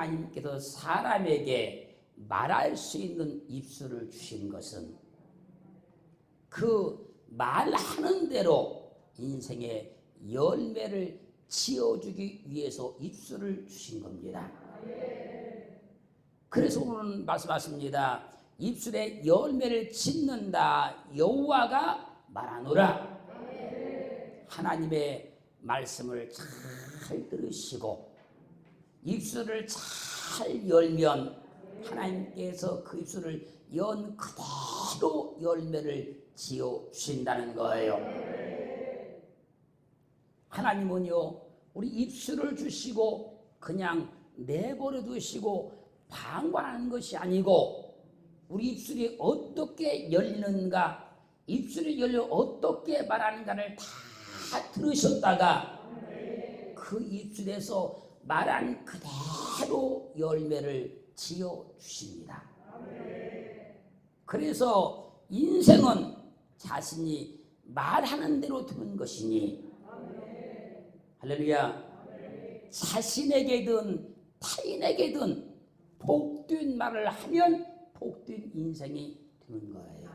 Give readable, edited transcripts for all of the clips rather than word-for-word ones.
하나님께서 사람에게 말할 수 있는 입술을 주신 것은 그 말하는 대로 인생의 열매를 지어주기 위해서 입술을 주신 겁니다. 그래서 오늘 말씀하십니다. 입술에 열매를 짓는다 여호와가 말하노라. 하나님의 말씀을 잘 들으시고 입술을 잘 열면 하나님께서 그 입술을 연 그대로 열매를 지어 주신다는 거예요. 하나님은요, 우리 입술을 주시고 그냥 내버려 두시고 방관하는 것이 아니고 우리 입술이 어떻게 열리는가, 입술이 열려 어떻게 말하는가를 다 들으셨다가 그 입술에서 말한 그대로 열매를 지어 주십니다. 그래서 인생은 자신이 말하는 대로 되는 것이니, 할렐루야, 자신에게든 타인에게든 복된 말을 하면 복된 인생이 되는 거예요.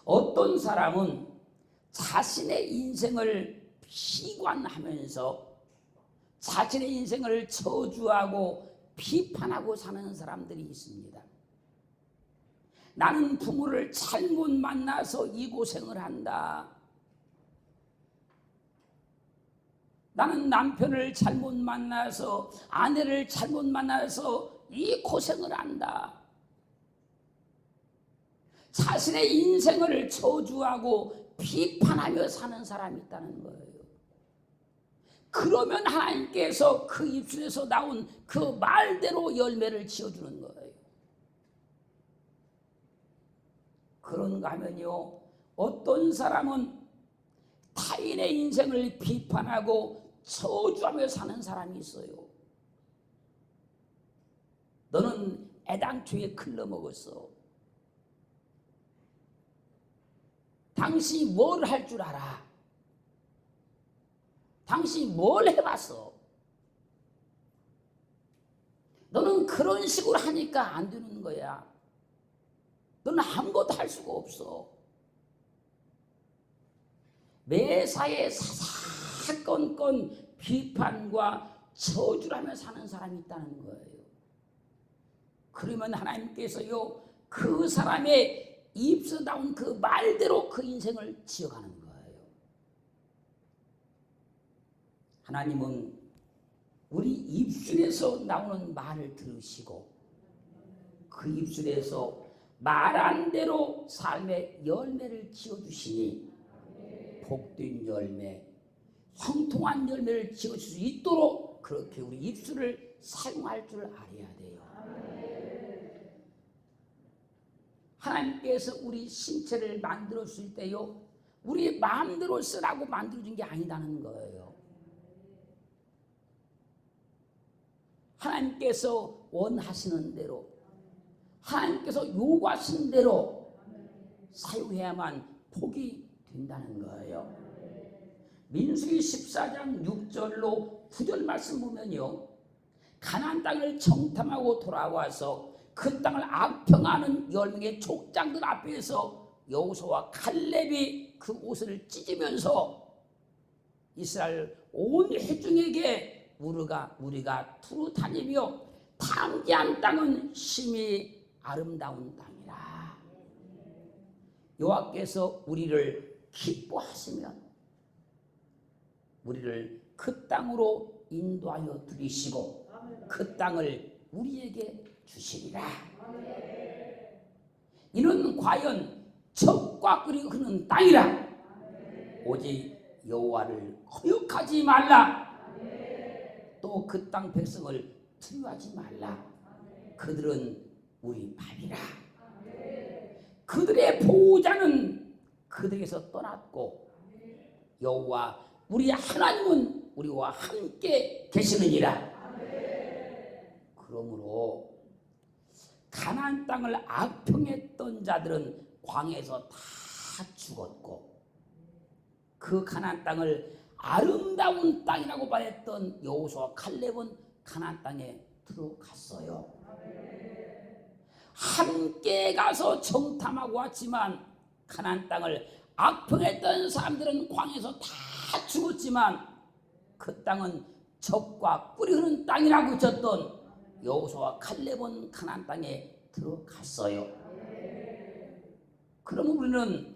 어떤 사람은 자신의 인생을 비관하면서 자신의 인생을 저주하고 비판하고 사는 사람들이 있습니다. 나는 부모를 잘못 만나서 이 고생을 한다. 나는 남편을 잘못 만나서, 아내를 잘못 만나서 이 고생을 한다. 자신의 인생을 저주하고 비판하며 사는 사람이 있다는 거예요. 그러면 하나님께서 그 입술에서 나온 그 말대로 열매를 지어주는 거예요. 그런가 하면요, 어떤 사람은 타인의 인생을 비판하고 저주하며 사는 사람이 있어요. 너는 애당초에 클러 먹었어. 당신이 뭘 할 줄 알아? 당신이 뭘 해봤어? 너는 그런 식으로 하니까 안 되는 거야. 너는 아무것도 할 수가 없어. 매사에 사사건건 비판과 저주를 하며 사는 사람이 있다는 거예요. 그러면 하나님께서요, 그 사람의 입에서 나온 그 말대로 그 인생을 지어가는 거예요. 하나님은 우리 입술에서 나오는 말을 들으시고 그 입술에서 말한 대로 삶의 열매를 지어주시니 복된 열매, 형통한 열매를 지어줄 수 있도록 그렇게 우리 입술을 사용할 줄 알아야 돼요. 하나님께서 우리 신체를 만들었을 때요, 우리 마음대로 쓰라고 만들어준 게 아니다는 거예요. 하나님께서 원하시는 대로, 하나님께서 요구하시는 대로 사용해야만 복이 된다는 거예요. 민수기 14장 6절로 9절 말씀 보면요, 가나안 땅을 정탐하고 돌아와서 그 땅을 악평하는 10명의 족장들 앞에서 여호수아와 칼렙이 그 옷을 찢으면서 이스라엘 온 회중에게 우리가 두루 다니며 탐지한 땅은 심히 아름다운 땅이라. 여호와께서 우리를 기뻐하시면 우리를 그 땅으로 인도하여 들이시고 그 땅을 우리에게 주시리라. 이는 과연 적과 꿀이 흐르는 땅이라. 오직 여호와를 거역하지 말라. 또 그 땅 백성을 두려워하지 말라. 그들은 우리 밥이라. 그들의 보호자는 그들에게서 떠났고 여호와 우리 하나님은 우리와 함께 계시느니라. 그러므로 가나안 땅을 악평했던 자들은 광야에서 다 죽었고 그 가나안 땅을 아름다운 땅이라고 말했던 여호수아와 칼렙은 가나안 땅에 들어갔어요. 함께 가서 정탐하고 왔지만 가나안 땅을 악평했던 사람들은 광야에서 다 죽었지만 그 땅은 적과 꿀이 흐르는 땅이라고 쳤던 여호수아와 칼렙은 가나안 땅에 들어갔어요. 그러면 우리는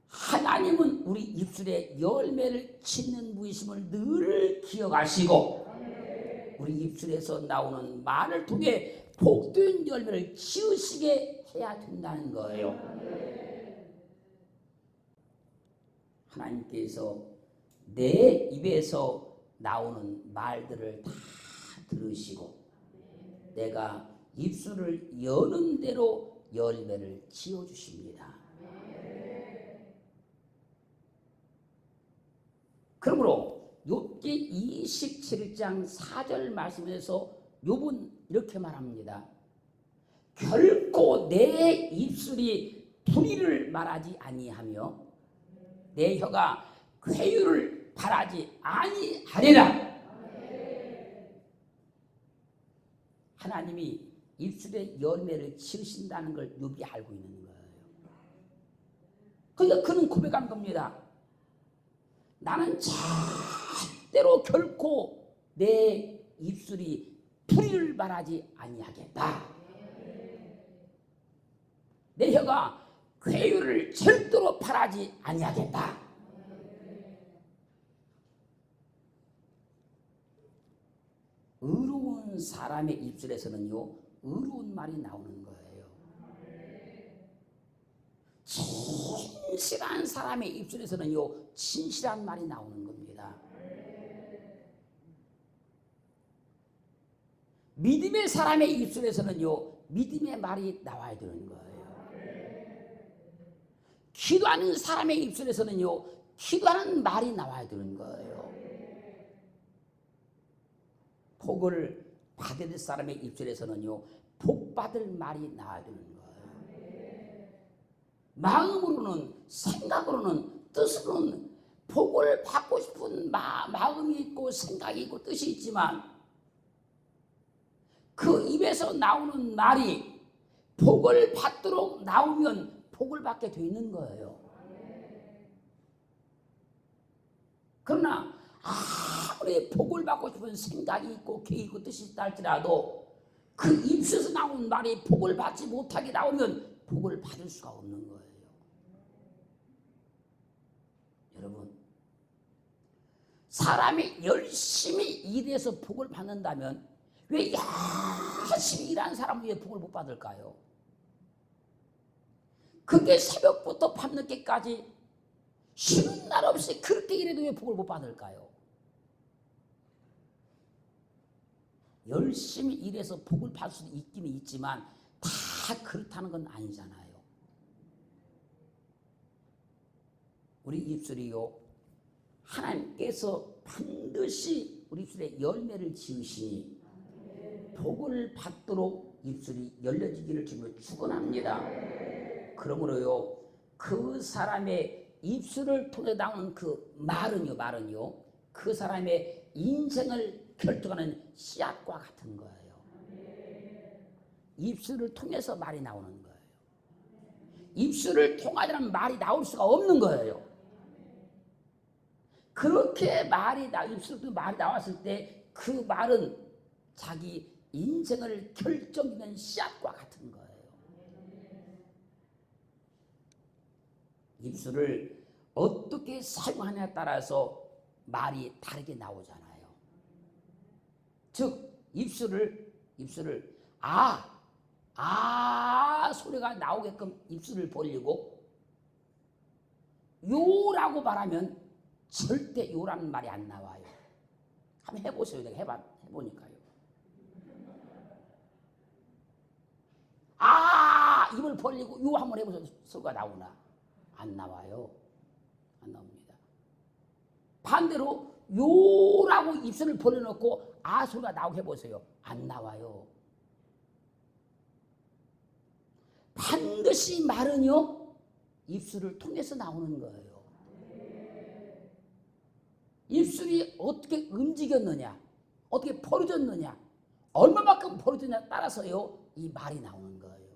하나님은 우리 입술에 열매를 짓는 분이심을 늘 기억하시고 우리 입술에서 나오는 말을 통해 복된 열매를 지으시게 해야 된다는 거예요. 하나님께서 내 입에서 나오는 말들을 다 들으시고 내가 입술을 여는 대로 열매를 지어주십니다. 그러므로 욥기 27장 4절 말씀에서 욥은 이렇게 말합니다. 결코 내 입술이 불의를 말하지 아니하며 내 혀가 괴유를 바라지 아니하리라. 하나님이 입술에 열매를 지으신다는 걸 욥이 알고 있는 거예요. 그러니까 그는 고백한 겁니다. 나는 절대로 결코 내 입술이 불의를 말하지 아니하겠다. 내 혀가 괴유를 절대로 바라지 아니하겠다. 의로운 사람의 입술에서는요 의로운 말이 나오는 거예요. 진실한 사람의 입술에서는요 진실한 말이 나오는 겁니다. 믿음의 사람의 입술에서는요 믿음의 말이 나와야 되는 거예요. 기도하는 사람의 입술에서는요 기도하는 말이 나와야 되는 거예요. 복을 받을 사람의 입술에서는요 복 받을 말이 나와야 되는 거예요. 마음으로는 생각으로는 뜻으로는 복을 받고 싶은 마음이 있고 생각이 있고 뜻이 있지만 그 입에서 나오는 말이 복을 받도록 나오면 복을 받게 돼 있는 거예요. 그러나 아무리 복을 받고 싶은 생각이 있고 계획이 있고 뜻이 있다 할지라도 그 입에서 나온 말이 복을 받지 못하게 나오면 복을 받을 수가 없는 거예요. 여러분, 사람이 열심히 일해서 복을 받는다면 왜 열심히 일하는 사람은 왜 복을 못 받을까요? 그게 새벽부터 밤늦게까지 쉬는 날 없이 그렇게 일해도 왜 복을 못 받을까요? 열심히 일해서 복을 받을 수도 있기는 있지만 다 그렇다는 건 아니잖아요. 우리 입술이요 하나님께서 반드시 우리 입술에 열매를 지으시니 복을 받도록 입술이 열려지기를 주님을 축원합니다. 그러므로요 그 사람의 입술을 통해 나오는 그 말은요 그 사람의 인생을 결정하는 씨앗과 같은 거예요. 입술을 통해서 말이 나오는 거예요. 입술을 통하지 않으면 말이 나올 수가 없는 거예요. 그렇게 입술로 말이 나왔을 때 그 말은 자기 인생을 결정짓는 씨앗과 같은 거예요. 입술을 어떻게 사용하냐에 따라서 말이 다르게 나오잖아요. 즉 입술을 소리가 나오게끔 입술을 벌리고 요라고 말하면 절대 요라는 말이 안 나와요. 한번 해보세요. 내가 해보니까요. 입을 벌리고 요 한번 해보세요. 소리가 나오나? 안 나와요. 안 나옵니다. 반대로 요라고 입술을 벌려놓고 소리가 나오게 해보세요. 안 나와요. 반드시 말은요 입술을 통해서 나오는 거예요. 입술이 어떻게 움직였느냐, 어떻게 벌어졌느냐, 얼마만큼 벌어졌느냐에 따라서요 이 말이 나오는 거예요.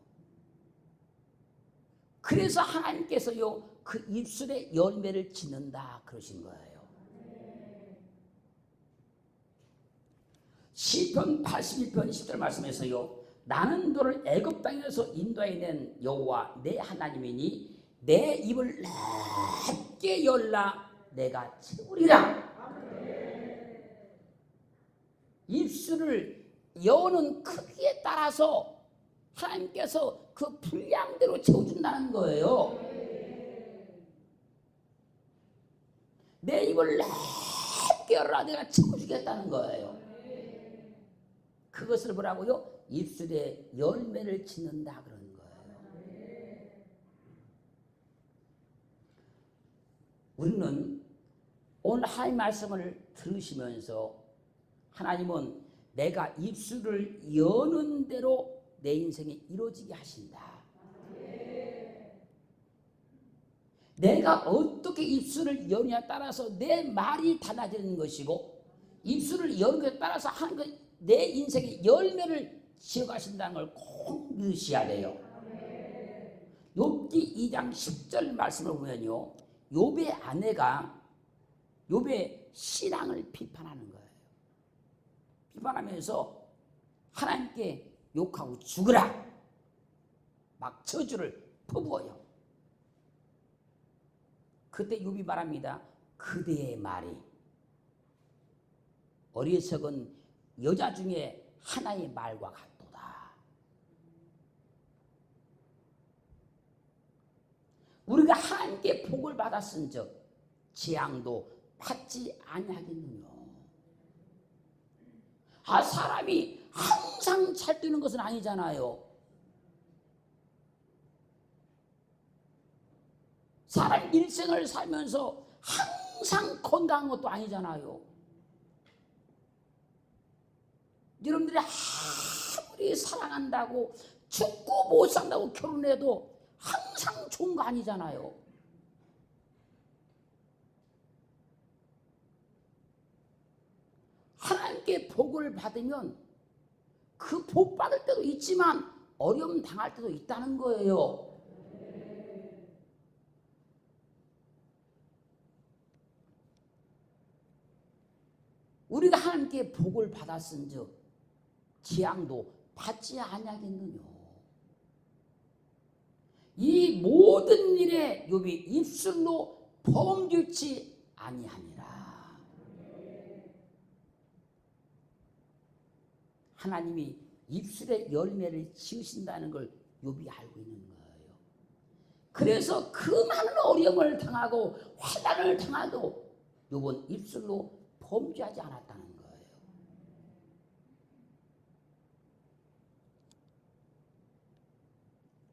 그래서 하나님께서요 그 입술에 열매를 짓는다 그러신 거예요. 시편 81편 10절 말씀에서요 나는 너를 애굽 땅에서 인도해 낸 여호와 내 하나님이니 내 입을 넓게 열라 내가 채우리라. 입술을 여는 크기에 따라서 하나님께서 그 분량대로 채워준다는 거예요. 내 입을 넓게 열라 내가 채워주겠다는 거예요. 그것을 뭐라고요? 입술에 열매를 짓는다 그러는 거예요. 우리는 오늘 하나님 말씀을 들으시면서 하나님은 내가 입술을 여는 대로 내 인생이 이루어지게 하신다. 내가 어떻게 입술을 여느냐에 따라서 내 말이 달라지는 것이고 입술을 여는 것에 따라서 내 인생의 열매를 지어가신다는 걸 꼭 믿으셔야 돼요. 욥기 2장 10절 말씀을 보면요 욥의 아내가 욥의 신앙을 비판하는 거예요. 비판하면서 하나님께 욕하고 죽으라 막 저주를 퍼부어요. 그때 욥이 말합니다. 그대의 말이 어리석은 여자 중에 하나의 말과 같도다. 우리가 하나님께 복을 받았은즉 재앙도 받지 아니하겠느냐. 사람이 항상 잘 되는 것은 아니잖아요. 사람 일생을 살면서 항상 건강한 것도 아니잖아요. 여러분들이 아무리 사랑한다고 죽고 못 산다고 결혼해도 항상 좋은 거 아니잖아요. 하나님께 복을 받으면 그 복 받을 때도 있지만 어려움 당할 때도 있다는 거예요. 우리가 하나님께 복을 받았은즉 재앙도 받지 아니하겠느냐. 이 모든 일에 욥이 입술로 범죄치 아니하니라. 하나님이 입술에 열매를 지으신다는 걸 욥이 알고 있는 거예요. 그래서 그 많은 어려움을 당하고 환난을 당하도 욥은 입술로 범죄하지 않았다는 거예요.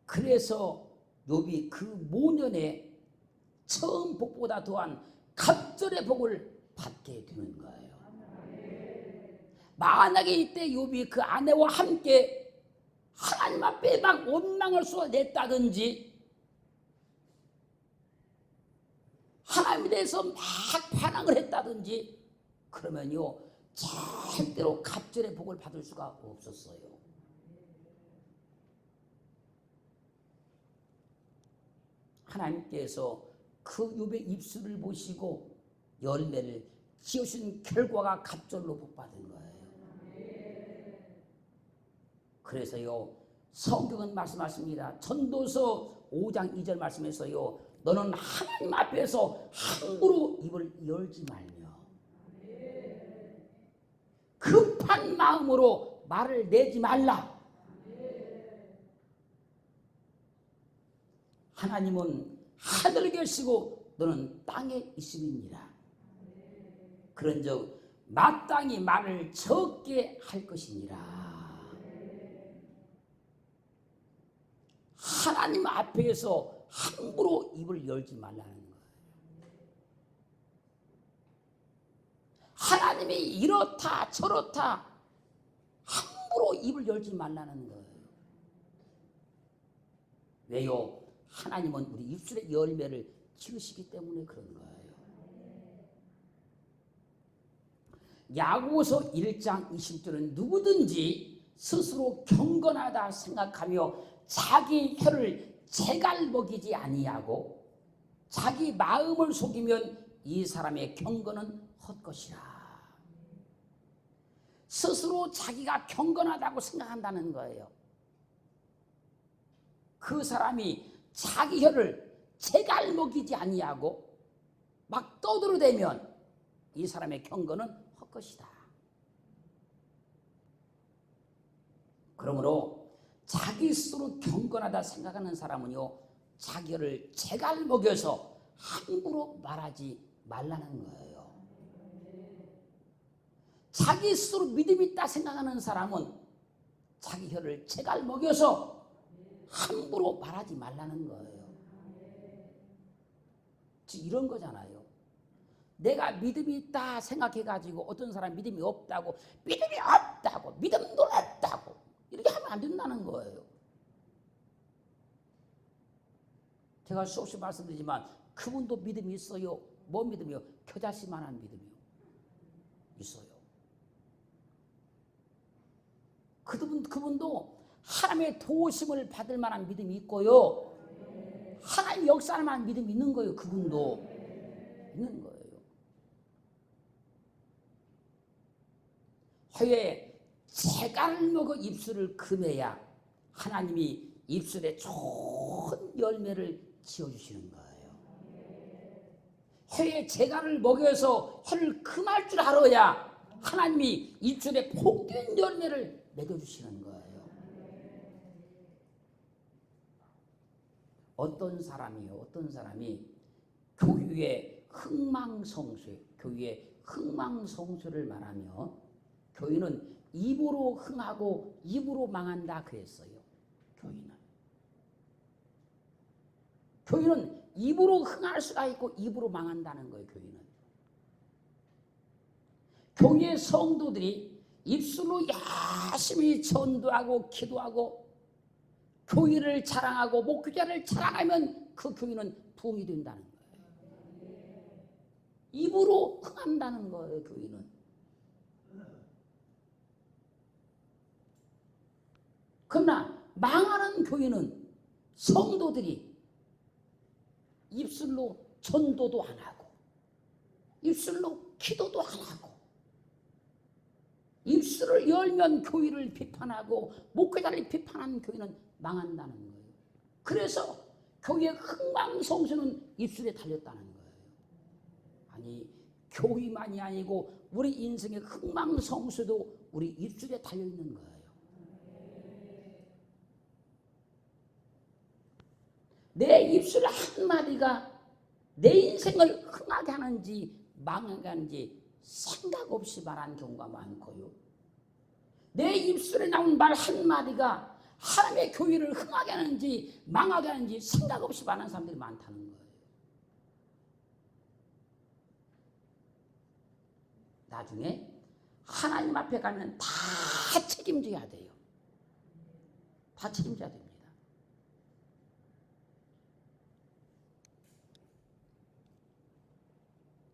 그래서 욥이 그 모년에 처음 복보다 더한 갑절의 복을 받게 되는 거예요. 만약에 이때 욥이 그 아내와 함께 하나님 앞에 막 원망을 쏟아냈다든지 하나님에 대해서 막 반항을 했다든지 그러면요 절대로 갑절의 복을 받을 수가 없었어요. 하나님께서 그 욥의 입술을 보시고 열매를 지으신 결과가 갑절로 복받은 거예요. 그래서요 성경은 말씀하십니다. 전도서 5장 2절 말씀에서요 너는 하나님 앞에서 함부로 입을 열지 말며 급한 마음으로 말을 내지 말라. 하나님은 하늘을 계시고 너는 땅에 있으리니라. 그런즉 마땅히 말을 적게 할 것이니라. 하나님 앞에서 함부로 입을 열지 말라는 거예요. 하나님이 이렇다 저렇다 함부로 입을 열지 말라는 거예요. 왜요? 하나님은 우리 입술의 열매를 지으시기 때문에 그런 거예요. 야고보서 1장 20절은 누구든지 스스로 경건하다 생각하며 자기 혀를 재갈먹이지 아니하고 자기 마음을 속이면 이 사람의 경건은 헛것이라. 스스로 자기가 경건하다고 생각한다는 거예요. 그 사람이 자기 혀를 재갈먹이지 아니하고 막 떠들어대면 이 사람의 경건은 헛것이다. 그러므로 자기 스스로 경건하다 생각하는 사람은요, 자기 혀를 재갈먹여서 함부로 말하지 말라는 거예요. 자기 스스로 믿음이 있다 생각하는 사람은 자기 혀를 재갈먹여서 함부로 말하지 말라는 거예요. 즉 이런 거잖아요. 내가 믿음이 있다 생각해가지고 어떤 사람 믿음이 없다고 믿음도 없다고 이렇게 하면 안 된다는 거예요. 제가 수없이 말씀드리지만 그분도 믿음이 있어요. 뭐 믿음이요? 겨자씨만한 믿음이요. 있어요. 그분도 하나님의 도우심을 받을 만한 믿음이 있고요. 하나님 역사할 만한 믿음이 있는 거예요. 그분도 있는 거예요. 혀에 재갈먹어 입술을 금해야 하나님이 입술에 좋은 열매를 지어주시는 거예요. 혀에 재갈을 먹여서 혀를 금할 줄 알아야 하나님이 입술에 복된 열매를 맺어주시는 거예요. 어떤 사람이 교회의 흥망성쇠를 말하며 교회는 입으로 흥하고 입으로 망한다 그랬어요. 교회는 입으로 흥할 수가 있고 입으로 망한다는 거예요. 교회 성도들이 입술로 열심히 전도하고 기도하고 교회를 자랑하고 목회자를 자랑하면 그 교회는 부흥이 된다는 거예요. 입으로 흥한다는 거예요. 교회는. 그러나 망하는 교회는 성도들이 입술로 전도도 안 하고 입술로 기도도 안 하고 입술을 열면 교회를 비판하고 목회자를 비판하는 교회는 망한다는 거예요. 그래서 교회의 흥망성쇠는 입술에 달렸다는 거예요. 아니 교회만이 아니고 우리 인생의 흥망성쇠도 우리 입술에 달려있는 거예요. 내 입술 한마디가 내 인생을 흥하게 하는지 망하게 하는지 생각 없이 말하는 경우가 많고요. 내 입술에 나온 말 한마디가 하나님의 교회를 흥하게 하는지 망하게 하는지 생각 없이 말하는 사람들이 많다는 거예요. 나중에 하나님 앞에 가면 다 책임져야 돼요. 다 책임져야 됩니다.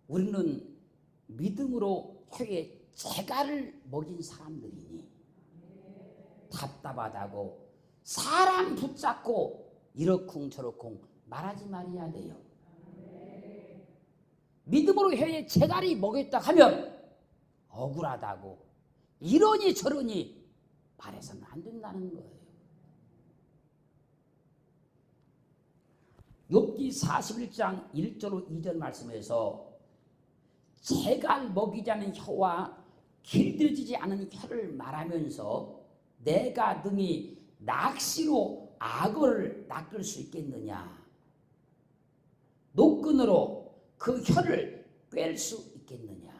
우리는 믿음으로 혀에 재갈을 먹인 사람들이니 답답하다고 사람 붙잡고 이러쿵저러쿵 말하지 말아야 돼요. 믿음으로 혀에 재갈이 먹였다 하면 억울하다고 이러니 저러니 말해서는 안 된다는 거예요. 욥기 41장 1절로 2절 말씀에서 재갈 먹이지 않은 혀와 길들여지지 않은 혀를 말하면서 내가 능히 낚시로 악어를 낚을 수 있겠느냐, 노끈으로 그 혀를 꿰을 수 있겠느냐,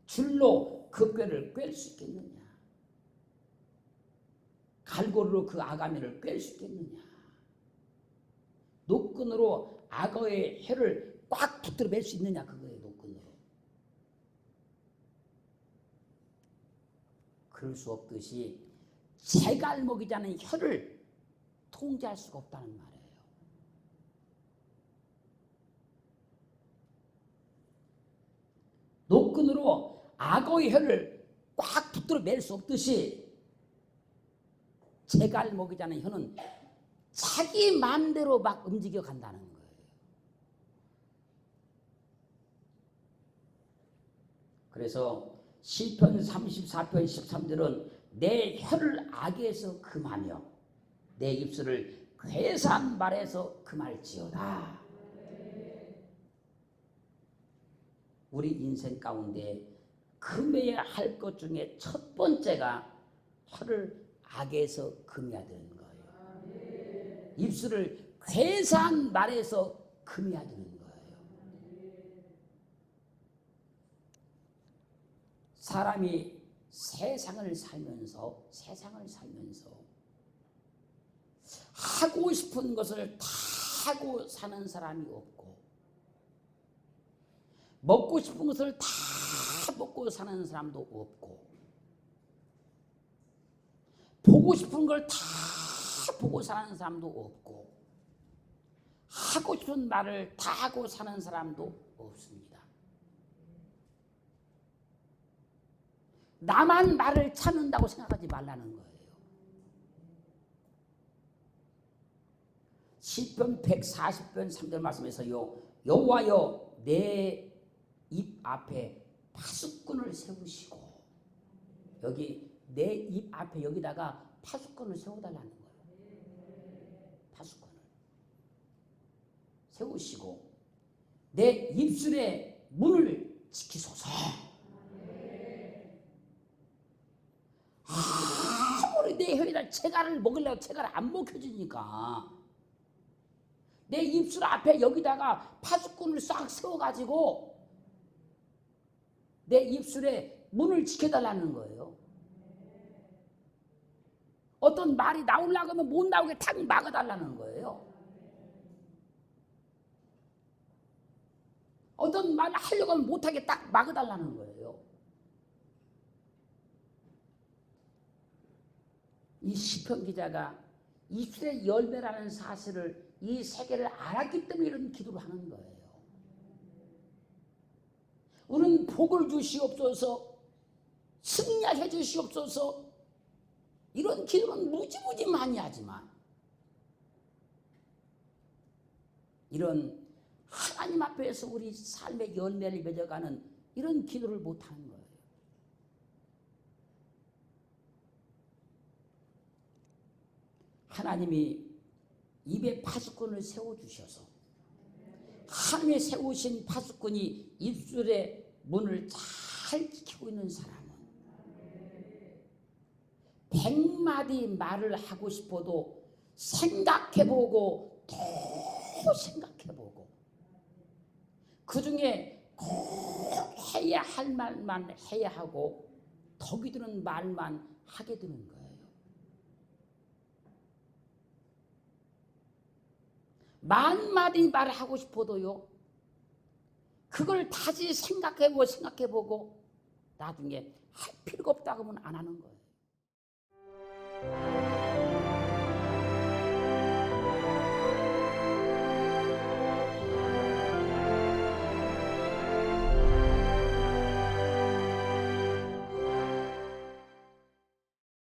줄로 그 꾀를 꿰을 수 있겠느냐, 갈고리로 그 아가미를 꿰을 수 있겠느냐, 노끈으로 악어의 혀를 꽉 붙들어 맬 수 있느냐, 그거예요. 노끈으로. 그럴 수 없듯이 재갈 먹이지 않은 혀를 통제할 수가 없다는 말이에요. 끈으로 악어의 혀를 꽉 붙들어 맬 수 없듯이 제갈목이지 않은 혀는 자기 마음대로 막 움직여 간다는 거예요. 그래서 시편 34편 13절은 내 혀를 악에서 금하며 내 입술을 괴사한 말에서 금할지어다. 우리 인생 가운데 금해야 할 것 중에 첫 번째가 혀를 악에서 금해야 되는 거예요. 입술을 괴사한 말에서 금해야 되는 거예요. 사람이 세상을 살면서 하고 싶은 것을 다 하고 사는 사람이 없고 먹고 싶은 것을 다 먹고 사는 사람도 없고 보고 싶은 걸 다 보고 사는 사람도 없고 하고 싶은 말을 다 하고 사는 사람도 없습니다. 나만 말을 찾는다고 생각하지 말라는 거예요. 시편 140편 3절 말씀에서요, 여호와여 내 입 앞에 파수꾼을 세우시고, 여기 내 입 앞에 여기다가 파수꾼을 세워달라는 거예요. 파수꾼을 세우시고 내 입술의 문을 지키소서. 아무리 내 혀에다 채갈을 먹으려고 채갈 안 먹혀지니까 내 입술 앞에 여기다가 파수꾼을 싹 세워가지고 내 입술에 문을 지켜달라는 거예요. 어떤 말이 나오려고 하면 못 나오게 탁 막아달라는 거예요. 어떤 말 하려고 하면 못하게 딱 막아달라는 거예요. 이 시편 기자가 입술의 열매라는 사실을 이 세계를 알았기 때문에 이런 기도를 하는 거예요. 우리는 복을 주시옵소서, 승리하게 주시옵소서, 이런 기도는 무지무지 많이 하지만 이런 하나님 앞에서 우리 삶의 열매를 맺어가는 이런 기도를 못하는 거예요. 하나님이 입에 파수꾼을 세워주셔서 하나님이 세우신 파수꾼이 입술의 문을 잘 지키고 있는 사람은 100마디 말을 하고 싶어도 생각해보고 더 생각해보고 그 중에 꼭 해야 할 말만 해야 하고 덕이 드는 말만 하게 되는 거예요. 만 마디 말을 하고 싶어도요, 그걸 다시 생각해보고 나중에 할 필요가 없다고 하면 안 하는 거예요.